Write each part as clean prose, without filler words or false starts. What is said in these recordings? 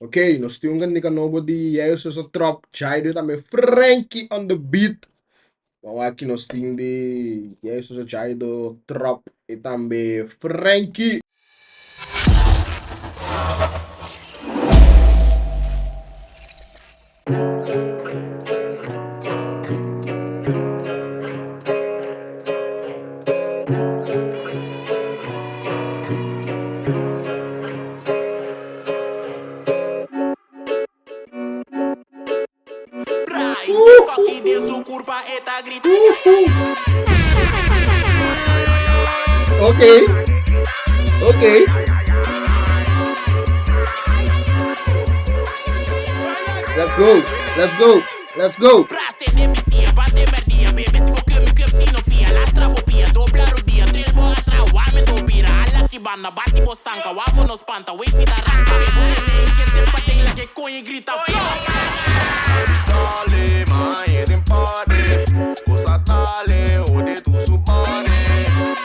Ok, nos stiungan ni nobody. Yeyo, Sossa, Trop, Jaido também FRNKIE on the beat. Vamos aqui nos ting de Yeyo, Sossa, Jaido, Trop e também FRNKIE. Ok, ok. Let's go, let's go, let's go. Banda bate bosanca, wabo nos panta, wave me arranca. Que te paten la que coin grita. Tale, mai in party. Cosa tale, ode tu su party.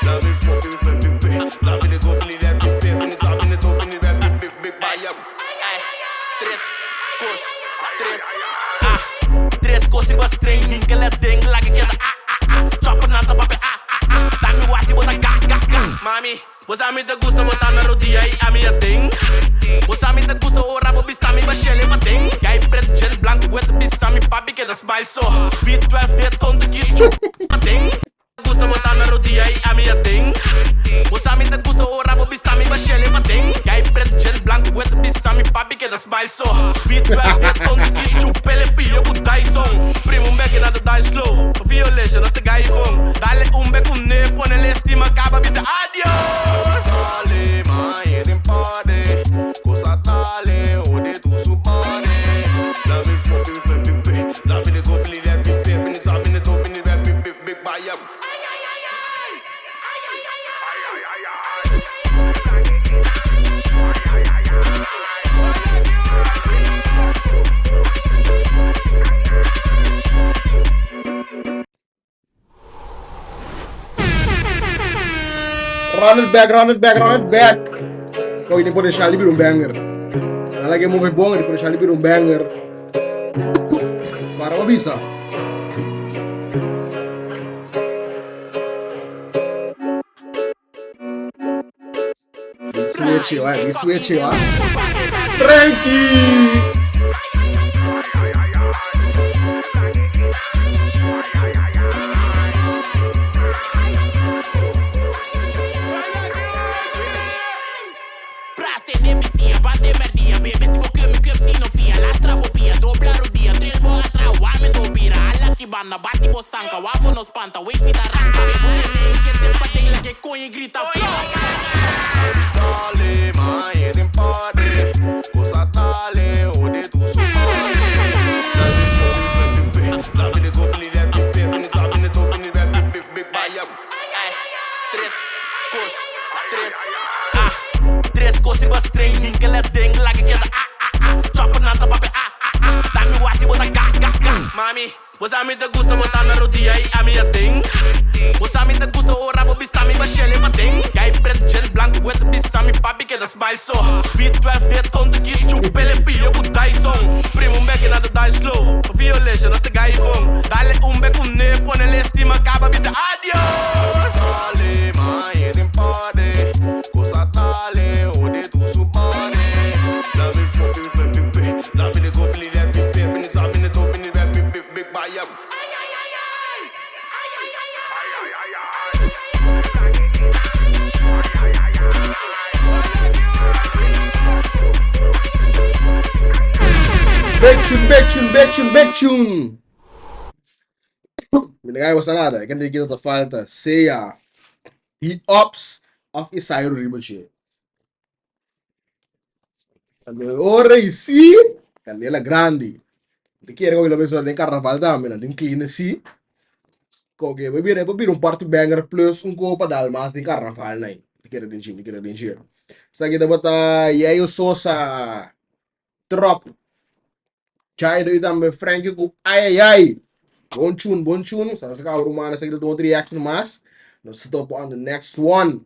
Love me fucking pim pim. Love me go believe that big pim. It's up in the top in the rap big big buy up. Tres cosas was training que la ding like que da chopper nada pape dame wasi bota ga mami vos a mí te gusta botar na rodilla y a mí a ding vos a mí te gusta o rabo bisami bachele ma ding gai preto gel blanco wet bisami papi que da smile so V12 de tonto que ma ding gusta botar na rodilla y a mí a ding vos a mí te gusta o rabo bisami bachele ma ding gai preto gel blanco wet bisami papi que da smile so V12 de tonto que chupele pio con Dyson primo un beque nada die slow violation hasta gai bom dale un beque un ne pone la estima acaba bisa adios dale mai in party cosa tale ode tu su party love me fucking pim love me go believe that big pim is up in the top in the rap big buy up Run it back, run it back, run it back. Kau ini potensial lebih banger. Nah, lagi mau bong, ini potensial lebih banger. Para apa bisa? Beat switch ya. FRNKIE. Banda bate bosanca, wabo nos panta, wave me arranca. Que te paten la que coin grita. Tale, mai in party. Cosa tale, ode tu su party. Love me go believe that big pim. It's up in the top in the rap big buy up. Tres cosas was training que la ding like que da chopper nada pape dame wasi bota ga mami vos a mí te gusta botar na rodilla y a mí a ding vos a mí te gusta o rabo bisami bachele ma ding gai preto gel blanco wet bisami papi que da smile so V12 de tonto que chupele pio con Dyson primo un beque nada die slow violation hasta gai bom dale un beque un ne pone la estima acaba bisa adios dale mai in party cosa tale ode tu su party love me fucking pim love me go believe that big pim is up in the top in the rap big buy up Back tune. Mendengar was nada, kan dia kita tak falta. Seya. He ops of Isairo Riboche. Ora isi, kan dia la grande. Di kira kau lebih soal Karnaval também, dan clean si. Kau ke beber um party banger plus um copa dalmas di Karnaval naik. Di kira dinjir. Sa kita bota Yeyo, Sossa, Trop, Jaido e também FRNKIE com AYAYAI. Bon tune. Sa ka rumah na sa kita tuh reaction mas. Let's stop on the next one.